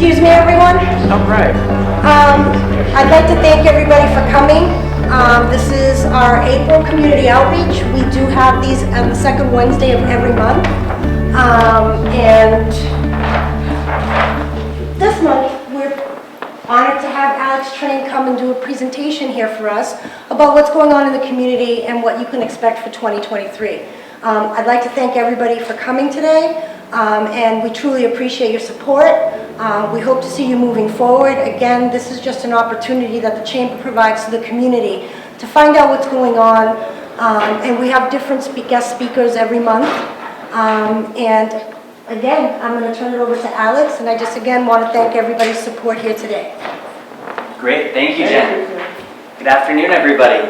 Excuse me, everyone. All right. I'd like to thank everybody for coming. This is our April community outreach. We do have these on the second Wednesday of every month. And this month, we're honored to have Alex Train come and do a presentation here for us about what's going on in the community and what you can expect for 2023. I'd like to thank everybody for coming today. And we truly appreciate your support. We hope to see you moving forward. Again, this is just an opportunity that the Chamber provides to the community to find out what's going on. And we have different guest speakers every month. And again, I'm going to turn it over to Alex, and I just again want to thank everybody's support here today. Great, thank you, Jen. Good afternoon, everybody.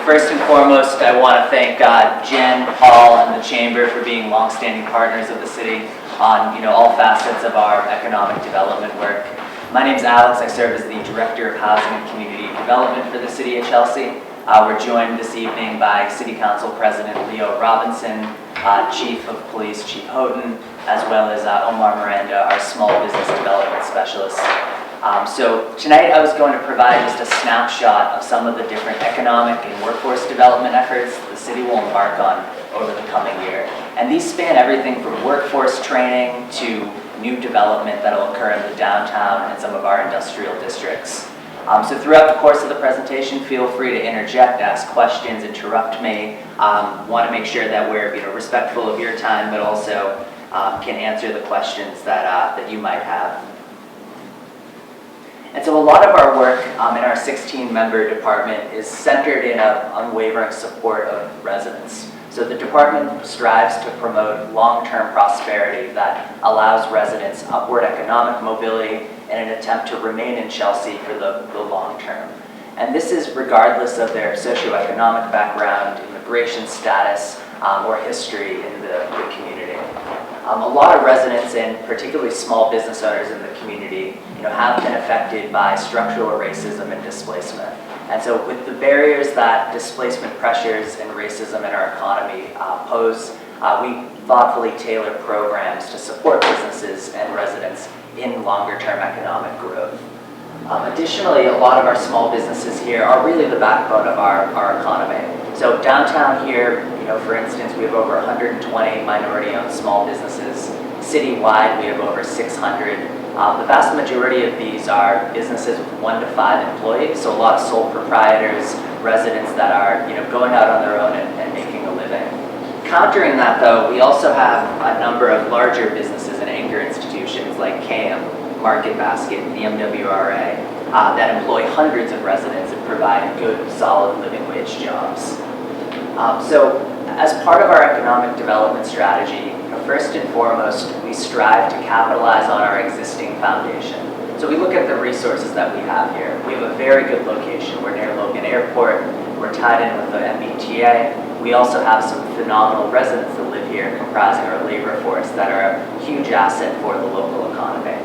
First and foremost, I want to thank Jen, Paul, and the Chamber for being longstanding partners of the city on all facets of our economic development work. My name is Alex. I serve as the Director of Housing and Community Development for the City of Chelsea. We're joined this evening by City Council President Leo Robinson, Chief of Police Chief Houghton, as well as Omar Miranda, our Small Business Development Specialist. So tonight I was going to provide just a snapshot of some of the different economic and workforce development efforts the city will embark on over the coming year. And these span everything from workforce training to new development that will occur in the downtown and some of our industrial districts. So throughout the course of the presentation, feel free to interject, ask questions, interrupt me. Want to make sure that we're respectful of your time, but also can answer the questions that you might have. And so a lot of our work in our 16-member department is centered in an unwavering support of residents. So the department strives to promote long-term prosperity that allows residents upward economic mobility in an attempt to remain in Chelsea for the long term. And this is regardless of their socioeconomic background, immigration status, or history in the community. A lot of residents and particularly small business owners in the community have been affected by structural racism and displacement. And so with the barriers that displacement pressures and racism in our economy pose, we thoughtfully tailor programs to support businesses and residents in longer-term economic growth. Additionally, a lot of our small businesses here are really the backbone of our economy. So downtown here, for instance, we have over 120 minority-owned small businesses. Citywide, we have over 600. The vast majority of these are businesses with 1 to 5 employees, so a lot of sole proprietors, residents that are going out on their own and making a living. Countering that, though, we also have a number of larger businesses and anchor institutions like CAM, Market Basket, the MWRA, that employ hundreds of residents and provide good, solid living wage jobs. So as part of our economic development strategy, first and foremost, we strive to capitalize on our existing foundation. So we look at the resources that we have here. We have a very good location. We're near Logan Airport. We're tied in with the MBTA. We also have some phenomenal residents that live here, comprising our labor force that are a huge asset for the local economy.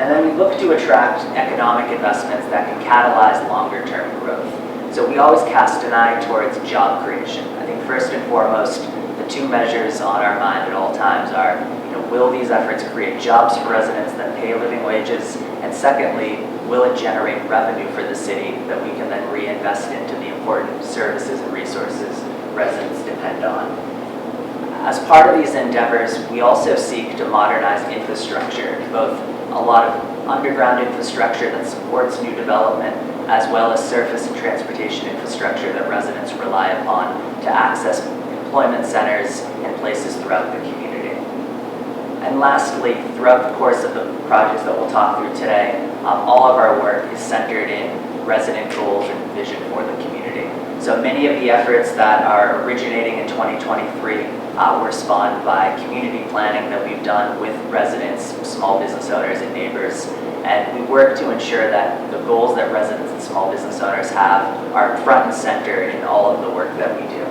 And then we look to attract economic investments that can catalyze longer-term growth. So we always cast an eye towards job creation. I think first and foremost, the two measures on our mind at all times are, will these efforts create jobs for residents that pay living wages? And secondly, will it generate revenue for the city that we can then reinvest into the important services and resources residents depend on? As part of these endeavors, we also seek to modernize infrastructure, both a lot of underground infrastructure that supports new development, as well as surface and transportation infrastructure that residents rely upon to access employment centers and places throughout the community. And lastly, throughout the course of the projects that we'll talk through today, all of our work is centered in resident goals and vision for the community. So many of the efforts that are originating in 2023 were spawned by community planning that we've done with residents, small business owners, and neighbors. And we work to ensure that the goals that residents and small business owners have are front and center in all of the work that we do.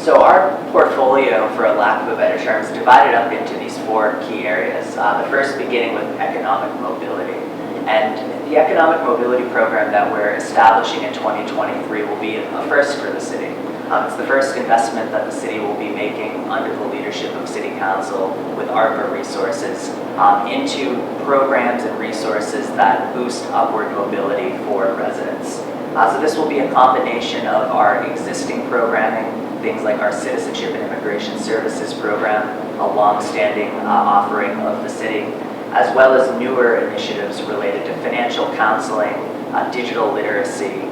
So our portfolio, for a lack of a better term, is divided up into these 4 key areas. The first beginning with economic mobility. And the economic mobility program that we're establishing in 2023 will be a first for the city. It's the first investment that the city will be making under the leadership of City Council with ARPA resources into programs and resources that boost upward mobility for residents. So this will be a combination of our existing programming, things like our Citizenship and Immigration Services program, a long-standing offering of the city, as well as newer initiatives related to financial counseling, digital literacy,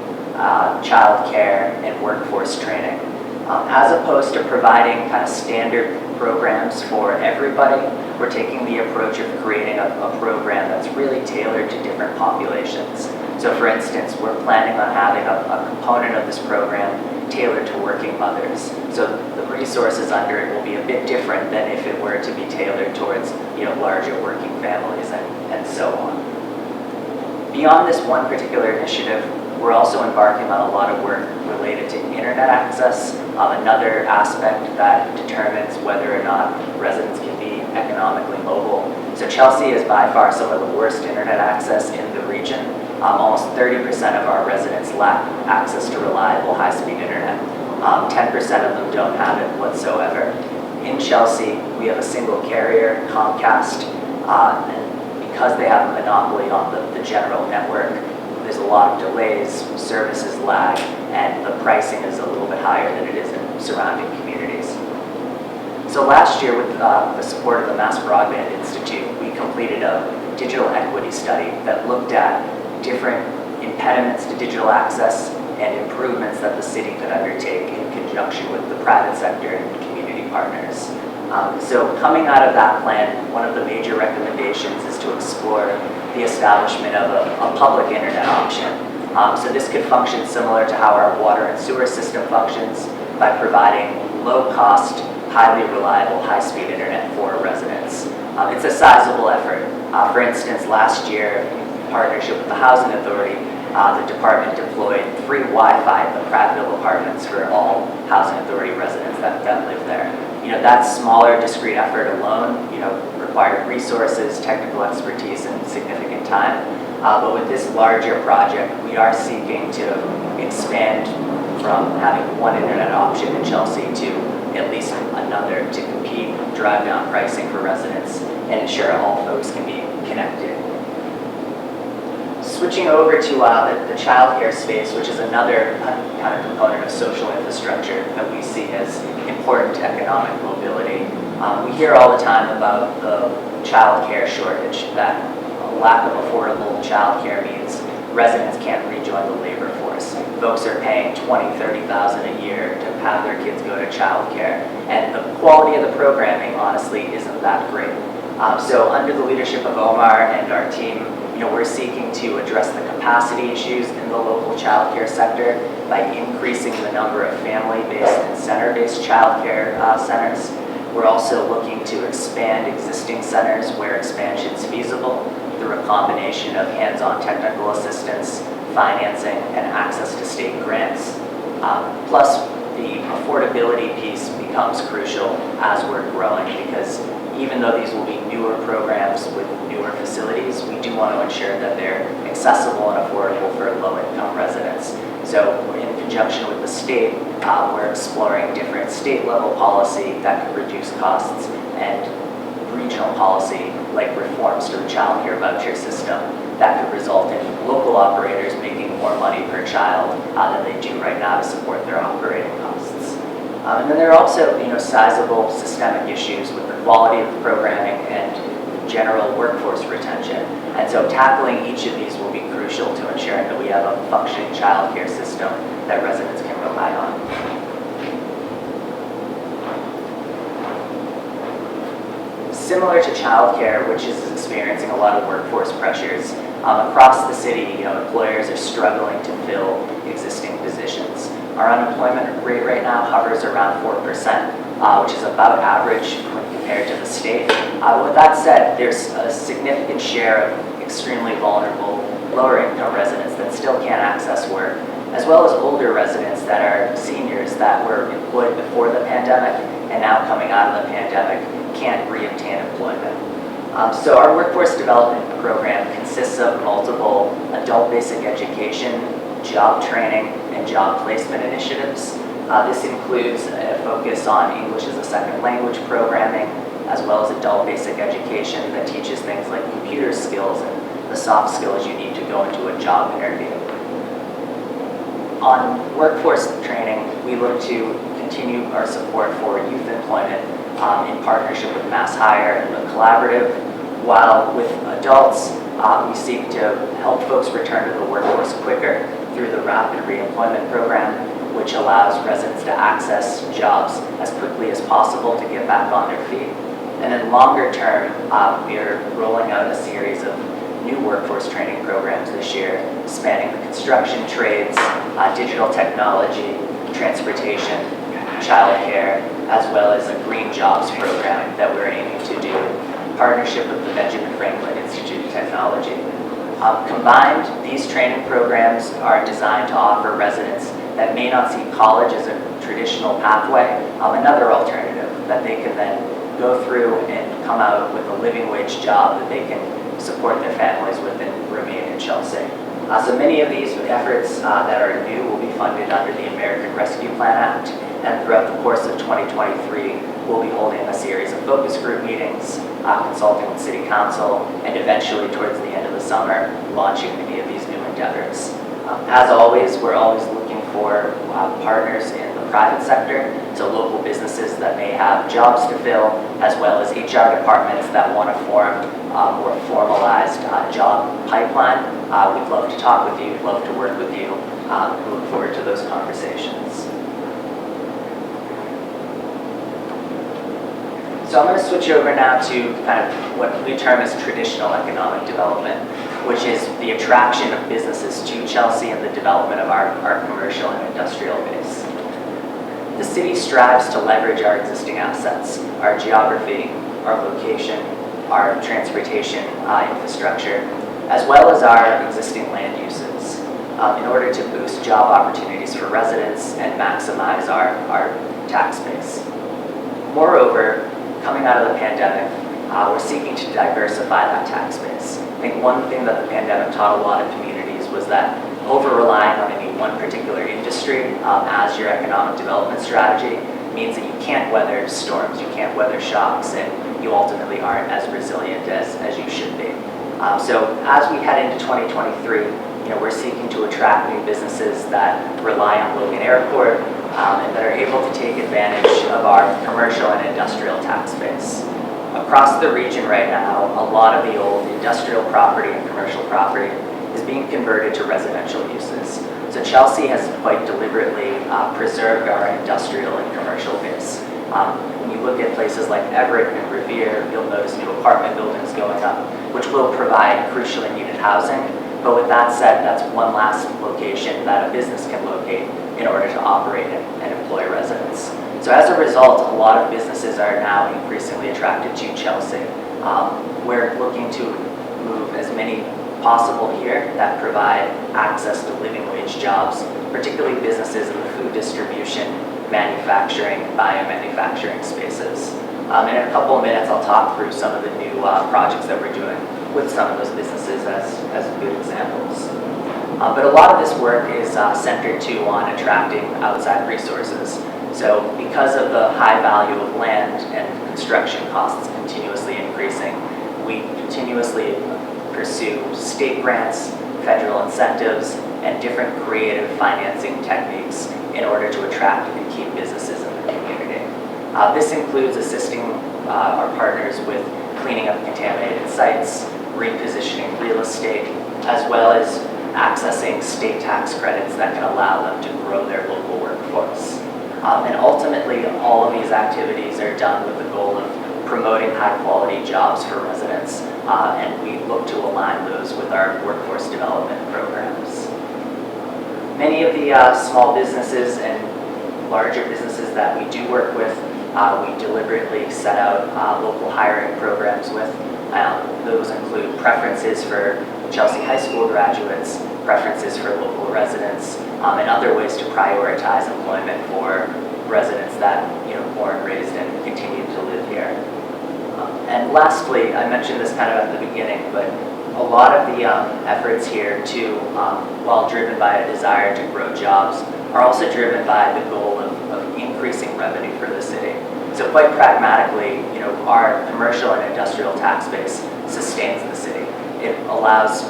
child care, and workforce training. As opposed to providing kind of standard programs for everybody, we're taking the approach of creating a program that's really tailored to different populations. So for instance, we're planning on having a component of this program tailored to working mothers. So the resources under it will be a bit different than if it were to be tailored towards larger working families and so on. Beyond this one particular initiative, we're also embarking on a lot of work related to internet access, another aspect that determines whether or not residents can be economically mobile. So Chelsea is by far some of the worst internet access in the region. Almost 30% of our residents lack access to reliable high-speed internet. 10% of them don't have it whatsoever. In Chelsea, we have a single carrier, Comcast, and because they have a monopoly on the general network, there's a lot of delays, services lag, and the pricing is a little bit higher than it is in surrounding communities. So last year, with the support of the Mass Broadband Institute, we completed a digital equity study that looked at different impediments to digital access and improvements that the city could undertake in conjunction with the private sector and community partners. So coming out of that plan, one of the major recommendations is to explore the establishment of a public internet option. So this could function similar to how our water and sewer system functions by providing low-cost, highly reliable, high-speed internet for residents. It's a sizable effort. For instance, last year, in partnership with the Housing Authority, the department deployed free Wi-Fi at the Prattville Apartments for all Housing Authority residents that live there. That smaller, discrete effort alone, required resources, technical expertise, and significant time. But with this larger project, we are seeking to expand from having one internet option in Chelsea to at least another to compete, drive down pricing for residents, and ensure all folks can be connected. Switching over to the childcare space, which is another kind of component of social infrastructure that we see as important to economic mobility. We hear all the time about the childcare shortage, that a lack of affordable childcare means residents can't rejoin the labor force. Folks are paying $20,000, $30,000 a year to have their kids go to childcare, and the quality of the programming, honestly, isn't that great. So under the leadership of Omar and our team, we're seeking to address the capacity issues in the local childcare sector by increasing the number of family-based and center-based childcare centers. We're also looking to expand existing centers where expansion is feasible through a combination of hands-on technical assistance, financing, and access to state grants. Plus, the affordability piece becomes crucial as we're growing, because even though these will be newer programs with newer facilities, we do want to ensure that they're accessible and affordable for low-income residents. So in conjunction with the state, we're exploring different state-level policy that could reduce costs and regional policy like reforms to the child care voucher system that could result in local operators making more money per child than they do right now to support their operating costs. And then there are also, sizable systemic issues with the quality of the programming and general workforce retention. And so tackling each of these will be crucial to ensuring that we have a functioning child care system that residents can rely on. Similar to childcare, which is experiencing a lot of workforce pressures, across the city, employers are struggling to fill existing positions. Our unemployment rate right now hovers around 4%, which is about average when compared to the state. But with that said, there's a significant share of extremely vulnerable, lower-income residents that still can't access work, as well as older residents that are seniors that were employed before the pandemic and now coming out of the pandemic can't re-obtain employment. So our workforce development program consists of multiple adult basic education, job training, and job placement initiatives. This includes a focus on English as a second language programming, as well as adult basic education that teaches things like computer skills and the soft skills you need to go into a job interview. On workforce training, we look to continue our support for youth employment in partnership with MassHire and the Collaborative, while with adults, we seek to help folks return to the workforce quicker through the Rapid Reemployment Program, which allows residents to access jobs as quickly as possible to get back on their feet. And then longer term, we are rolling out a series of new workforce training programs this year, spanning the construction trades, digital technology, transportation, childcare, as well as a green jobs program that we're aiming to do in partnership with the Benjamin Franklin Institute of Technology. Combined, these training programs are designed to offer residents that may not see college as a traditional pathway, another alternative that they can then go through and come out with a living wage job that they can support their families with and remain in Chelsea. So many of these efforts that are new will be funded under the American Rescue Plan Act, and throughout the course of 2023, we'll be holding a series of focus group meetings, consulting with City Council, and eventually towards the end of the summer, launching many of these new endeavors. As always, we're always looking for partners in the private sector, so local businesses that may have jobs to fill, as well as HR departments that want to form a more formalized job pipeline. We'd love to talk with you, we'd love to work with you. We look forward to those conversations. So I'm going to switch over now to kind of what we term as traditional economic development, which is the attraction of businesses to Chelsea and the development of our commercial and industrial base. The city strives to leverage our existing assets, our geography, our location, our transportation infrastructure, as well as our existing land uses in order to boost job opportunities for residents and maximize our tax base. Moreover, coming out of the pandemic, we're seeking to diversify that tax base. I think one thing that the pandemic taught a lot of communities was that over-relying on any one particular industry as your economic development strategy means that you can't weather storms, you can't weather shocks, and you ultimately aren't as resilient as you should be. So as we head into 2023, we're seeking to attract new businesses that rely on Logan Airport and that are able to take advantage of our commercial and industrial tax base. Across the region right now, a lot of the old industrial property and commercial property is being converted to residential uses. So Chelsea has quite deliberately preserved our industrial and commercial base. When you look at places like Everett and Revere, you'll notice new apartment buildings going up, which will provide crucial and needed housing. But with that said, that's one last location that a business can locate in order to operate and employ residents. So as a result, a lot of businesses are now increasingly attracted to Chelsea. We're looking to move as many possible here that provide access to living wage jobs, particularly businesses in the food distribution, manufacturing, and biomanufacturing spaces. In a couple of minutes, I'll talk through some of the new projects that we're doing with some of those businesses as good examples. But a lot of this work is centered too on attracting outside resources. So because of the high value of land and construction costs continuously increasing, we continuously pursue state grants, federal incentives, and different creative financing techniques in order to attract and keep businesses in the community. This includes assisting our partners with cleaning up contaminated sites, repositioning real estate, as well as accessing state tax credits that can allow them to grow their local workforce. And ultimately, all of these activities are done with the goal of promoting high-quality jobs for residents, and we look to align those with our workforce development programs. Many of the small businesses and larger businesses that we do work with, we deliberately set out local hiring programs with. Those include preferences for Chelsea High School graduates, preferences for local residents, and other ways to prioritize employment for residents that born, raised, and continue to live here. And lastly, I mentioned this kind of at the beginning, but a lot of the efforts here too, while driven by a desire to grow jobs, are also driven by the goal of increasing revenue for the city. So quite pragmatically, our commercial and industrial tax base sustains the city. It allows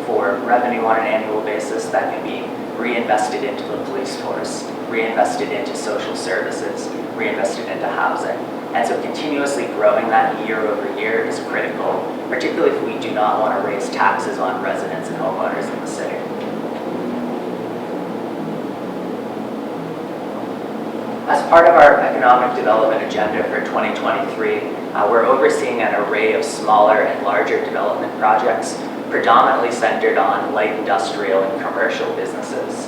for revenue on an annual basis that can be reinvested into the police force, reinvested into social services, reinvested into housing. And so continuously growing that year over year is critical, particularly if we do not want to raise taxes on residents and homeowners in the city. As part of our economic development agenda for 2023, we're overseeing an array of smaller and larger development projects, predominantly centered on light industrial and commercial businesses.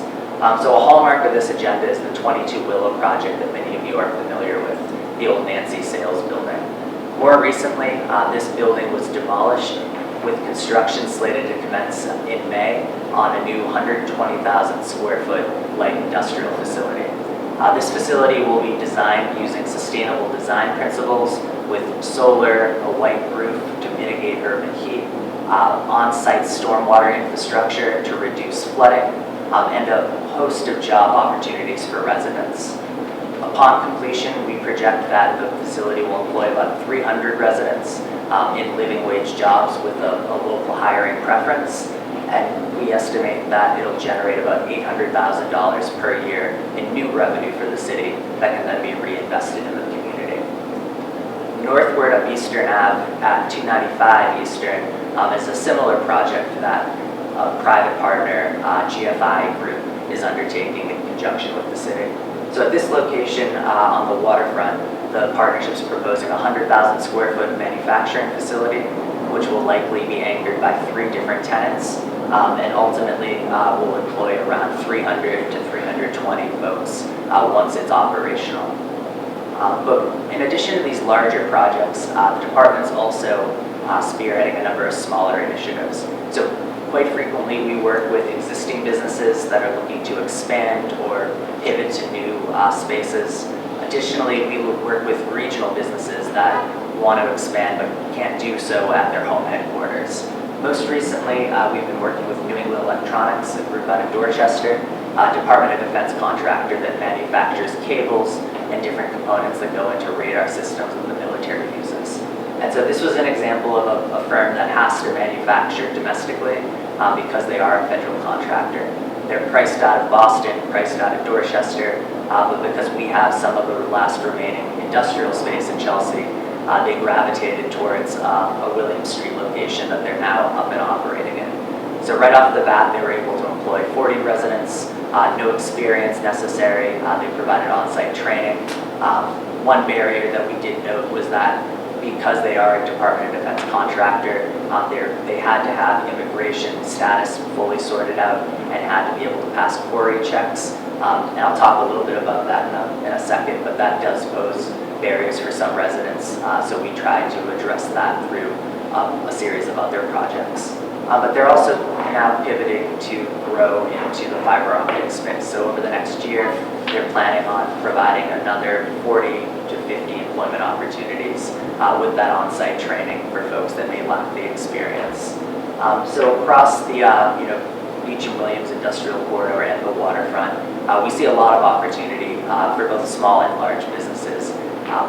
So a hallmark of this agenda is the 22 Willow project that many of you are familiar with, the old Nancy Sales building. More recently, this building was demolished with construction slated to commence in May on a new 120,000 square foot light industrial facility. This facility will be designed using sustainable design principles with solar, a white roof to mitigate urban heat, on-site stormwater infrastructure to reduce flooding, and a host of job opportunities for residents. Upon completion, we project that the facility will employ about 300 residents in living wage jobs with a local hiring preference. And we estimate that it'll generate about $800,000 per year in new revenue for the city that can then be reinvested in the community. Northward up Eastern Ave at 295 Eastern is a similar project that a private partner, GFI Group, is undertaking in conjunction with the city. So at this location on the waterfront, the partnership's proposing a 100,000 square foot manufacturing facility, which will likely be anchored by 3 different tenants, and ultimately will employ around 300 to 320 folks once it's operational. But in addition to these larger projects, the department's also spearheading a number of smaller initiatives. So quite frequently we work with existing businesses that are looking to expand or pivot to new spaces. Additionally, we will work with regional businesses that want to expand but can't do so at their home headquarters. Most recently, we've been working with New England Electronics, a group out of Dorchester, a Department of Defense contractor that manufactures cables and different components that go into radar systems that the military uses. And so this was an example of a firm that has to manufacture domestically because they are a federal contractor. They're priced out of Boston, priced out of Dorchester, but because we have some of the last remaining industrial space in Chelsea, they gravitated towards a William Street location that they're now up and operating in. So right off the bat, they were able to employ 40 residents, no experience necessary. They provided on-site training. One barrier that we did note was that because they are a Department of Defense contractor, they had to have immigration status fully sorted out and had to be able to pass query checks. And I'll talk a little bit about that in a second, but that does pose barriers for some residents. So we try to address that through a series of other projects. But they're also now pivoting to grow into the fiber optic space. So over the next year, they're planning on providing another 40 to 50 employment opportunities with that on-site training for folks that may lack the experience. So across the Beach and Williams Industrial Corridor and the waterfront, we see a lot of opportunity for both small and large businesses.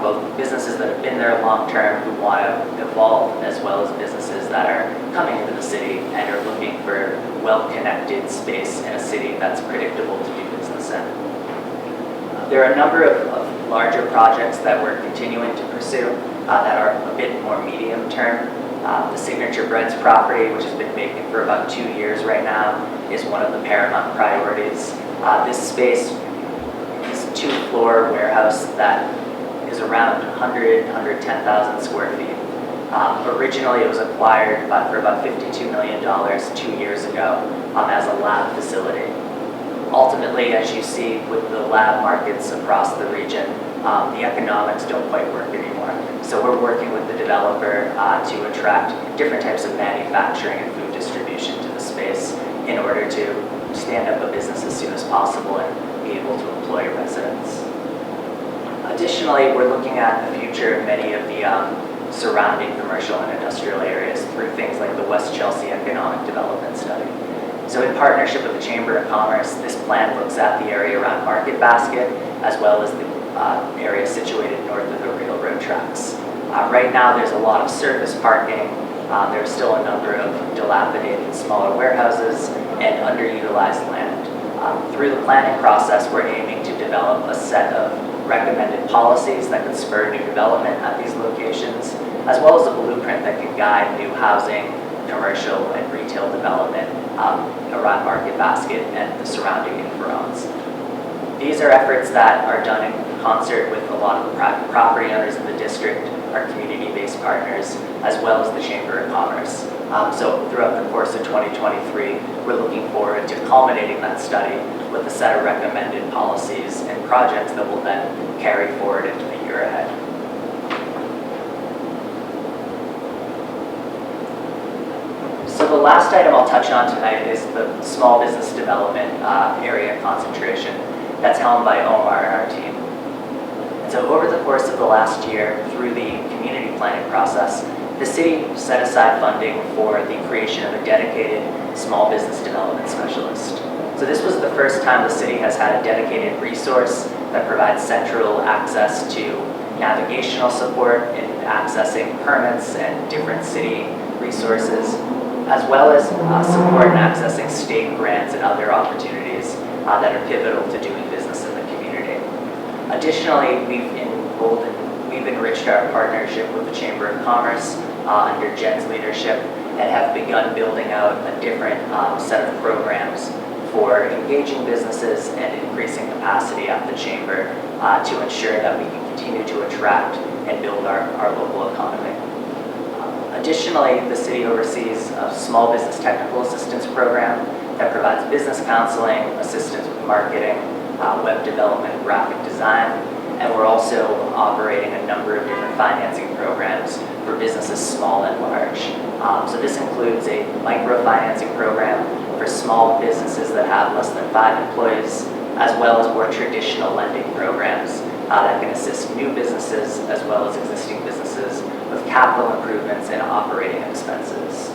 Both businesses that have been there long-term who want to evolve, as well as businesses that are coming into the city and are looking for well-connected space in a city that's predictable to do business in. There are a number of larger projects that we're continuing to pursue that are a bit more medium-term. The Signature Breads property, which has been vacant for about 2 years right now, is one of the paramount priorities. This space is a 2-floor warehouse that is around 110,000 square feet. Originally, it was acquired for about $52 million 2 years ago as a lab facility. Ultimately, as you see with the lab markets across the region, the economics don't quite work anymore. So we're working with the developer to attract different types of manufacturing and food distribution to the space in order to stand up a business as soon as possible and be able to employ residents. Additionally, we're looking at the future of many of the surrounding commercial and industrial areas through things like the West Chelsea Economic Development Study. So in partnership with the Chamber of Commerce, this plan looks at the area around Market Basket, as well as the area situated north of the railroad tracks. Right now, there's a lot of surface parking. There's still a number of dilapidated smaller warehouses and underutilized land. Through the planning process, we're aiming to develop a set of recommended policies that could spur new development at these locations, as well as a blueprint that can guide new housing, commercial, and retail development around Market Basket and the surrounding environs. These are efforts that are done in concert with a lot of the private property owners in the district, our community-based partners, as well as the Chamber of Commerce. So throughout the course of 2023, we're looking forward to culminating that study with a set of recommended policies and projects that will then carry forward into the year ahead. So the last item I'll touch on tonight is the small business development area concentration that's helmed by Omar and our team. And so over the course of the last year, through the community planning process, the city set aside funding for the creation of a dedicated small business development specialist. So this was the first time the city has had a dedicated resource that provides central access to navigational support in accessing permits and different city resources, as well as support in accessing state grants and other opportunities that are pivotal to doing business in the community. Additionally, we've enriched our partnership with the Chamber of Commerce under Jen's leadership and have begun building out a different set of programs for engaging businesses and increasing capacity at the Chamber to ensure that we can continue to attract and build our local economy. Additionally, the city oversees a small business technical assistance program that provides business counseling, assistance with marketing, web development, graphic design, and we're also operating a number of different financing programs for businesses small and large. So this includes a microfinancing program for small businesses that have less than 5 employees, as well as more traditional lending programs that can assist new businesses as well as existing businesses with capital improvements and operating expenses.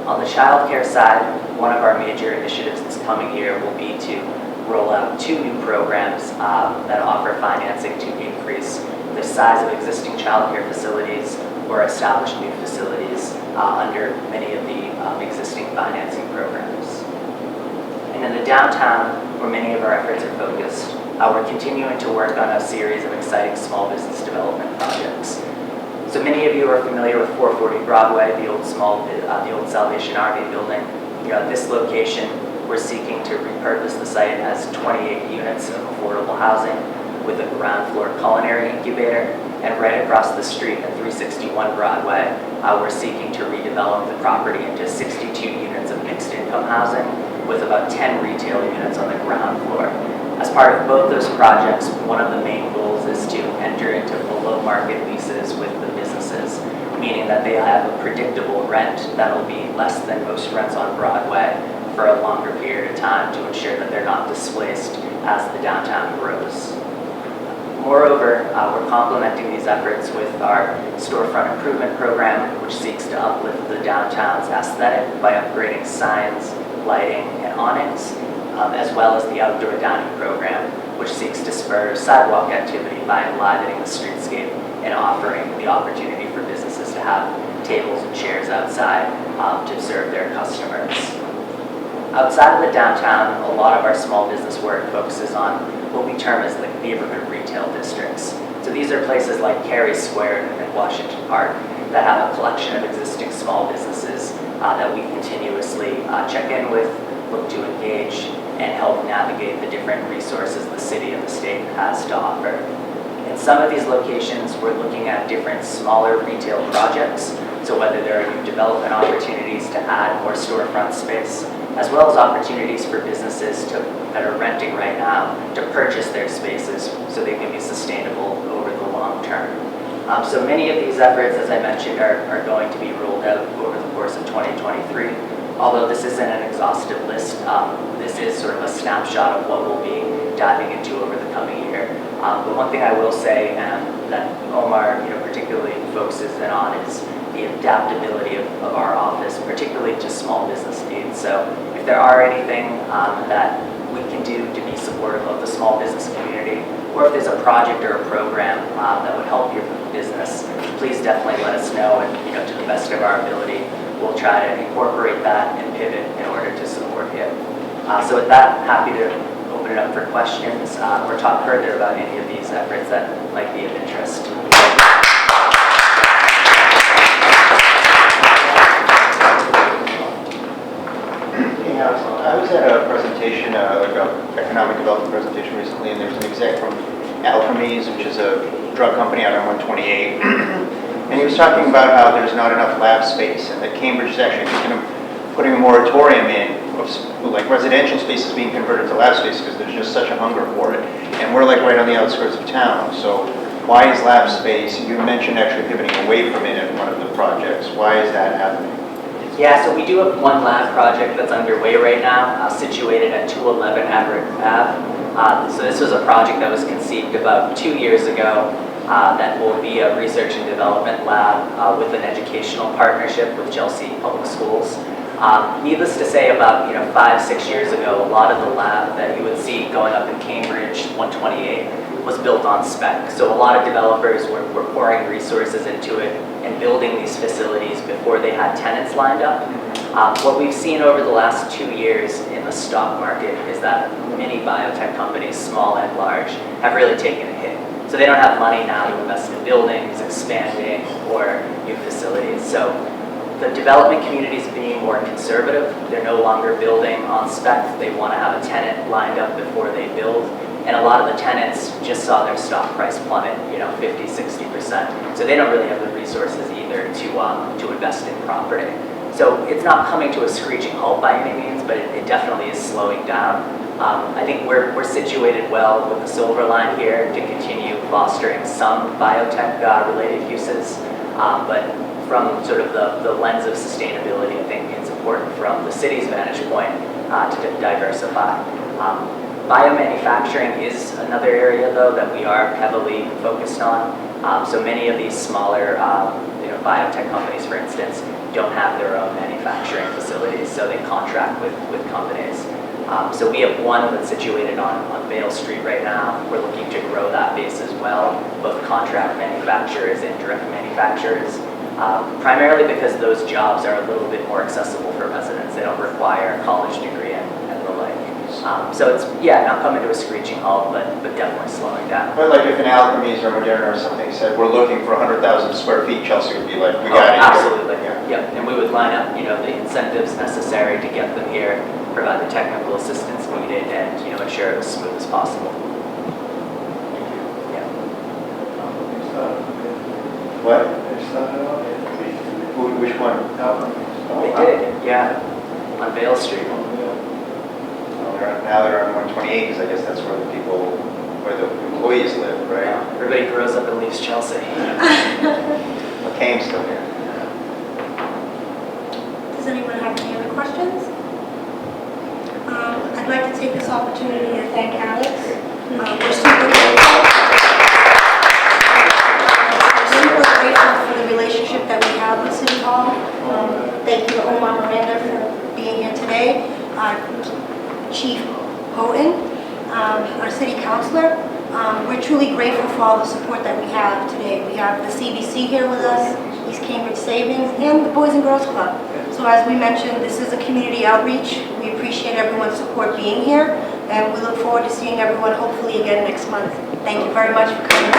On the childcare side, one of our major initiatives this coming year will be to roll out 2 new programs that offer financing to increase the size of existing childcare facilities or establish new facilities under many of the existing financing programs. And in the downtown, where many of our efforts are focused, we're continuing to work on a series of exciting small business development projects. So many of you are familiar with 440 Broadway, the old Salvation Army building. At this location, we're seeking to repurpose the site as 28 units of affordable housing with a ground floor culinary incubator. And right across the street at 361 Broadway, we're seeking to redevelop the property into 62 units of mixed income housing with about 10 retail units on the ground floor. As part of both those projects, one of the main goals is to enter into below market leases with the businesses, meaning that they have a predictable rent that'll be less than most rents on Broadway for a longer period of time to ensure that they're not displaced as the downtown grows. Moreover, we're complementing these efforts with our storefront improvement program, which seeks to uplift the downtown's aesthetic by upgrading signs, lighting, and awnings, as well as the outdoor dining program, which seeks to spur sidewalk activity by enlivening the streetscape and offering the opportunity for businesses to have tables and chairs outside to serve their customers. Outside of the downtown, a lot of our small business work focuses on what we term as the neighborhood retail districts. So these are places like Cary Square and Washington Park that have a collection of existing small businesses that we continuously check in with, look to engage, and help navigate the different resources the city and the state has to offer. In some of these locations, we're looking at different smaller retail projects, so whether there are new development opportunities to add more storefront space, as well as opportunities for businesses that are renting right now to purchase their spaces so they can be sustainable over the long term. So many of these efforts, as I mentioned, are going to be rolled out over the course of 2023. Although this isn't an exhaustive list, this is sort of a snapshot of what we'll be diving into over the coming year. But one thing I will say that Omar particularly focuses in on is the adaptability of our office, particularly to small business needs. So if there are anything that we can do to be supportive of the small business community, or if there's a project or a program that would help your business, please definitely let us know, and to the best of our ability, we'll try to incorporate that and pivot in order to support you. So with that, happy to open it up for questions or talk further about any of these efforts that might be of interest. I was at a presentation, like an economic development presentation recently, and there's an exec from Alkermes, which is a drug company out on 128, and he was talking about how there's not enough lab space, and that Cambridge is actually thinking of putting a moratorium in of like residential spaces being converted to lab space because there's just such a hunger for it, and we're like right on the outskirts of town. So why is lab space? You mentioned actually pivoting away from it in one of the projects. Why is that happening? Yeah, so we do have one lab project that's underway right now, situated at 211 Everett Ave. So this was a project that was conceived about 2 years ago that will be a research and development lab with an educational partnership with Chelsea Public Schools. Needless to say, about 5-6 years ago, a lot of the lab that you would see going up in Cambridge 128 was built on spec. So a lot of developers were pouring resources into it and building these facilities before they had tenants lined up. What we've seen over the last 2 years in the stock market is that many biotech companies, small and large, have really taken a hit. So they don't have money now to invest in buildings, expanding, or new facilities. So the development community is being more conservative. They're no longer building on spec. They want to have a tenant lined up before they build. And a lot of the tenants just saw their stock price plummet, 50, 60%. So they don't really have the resources either to invest in property. So it's not coming to a screeching halt by any means, but it definitely is slowing down. I think we're situated well with the Silver Line here to continue fostering some biotech-related uses, but from sort of the lens of sustainability, I think it's important from the city's vantage point to diversify. Biomanufacturing is another area, though, that we are heavily focused on. So many of these smaller biotech companies, for instance, don't have their own manufacturing facilities, so they contract with companies. So we have one that's situated on Vale Street right now. We're looking to grow that base as well, both contract manufacturers and direct manufacturers, primarily because those jobs are a little bit more accessible for residents. They don't require a college degree and the like. So it's, not coming to a screeching halt, but definitely slowing down. But like if an Alkermes or Moderna or something said, we're looking for 100,000 square feet, Chelsea would be like, we got it. Absolutely, Yeah. Yep. And we would line up, the incentives necessary to get them here, provide the technical assistance needed, and, ensure it as smooth as possible. Yeah. What? Which one? They did, yeah, on Vale Street. Now they're on 128 because I guess that's where where the employees live, right? Everybody grows up and leaves Chelsea. McCain's still here. Does anyone have any other questions? I'd like to take this opportunity to thank Alex. We're super grateful. We're super grateful for the relationship that we have with City Hall. Thank you to Omar Miranda for being here today. Chief Houghton, our city councilor. We're truly grateful for all the support that we have today. We have the CBC here with us, East Cambridge Savings, and the Boys and Girls Club. So as we mentioned, this is a community outreach. We appreciate everyone's support being here, and we look forward to seeing everyone hopefully again next month. Thank you very much for coming.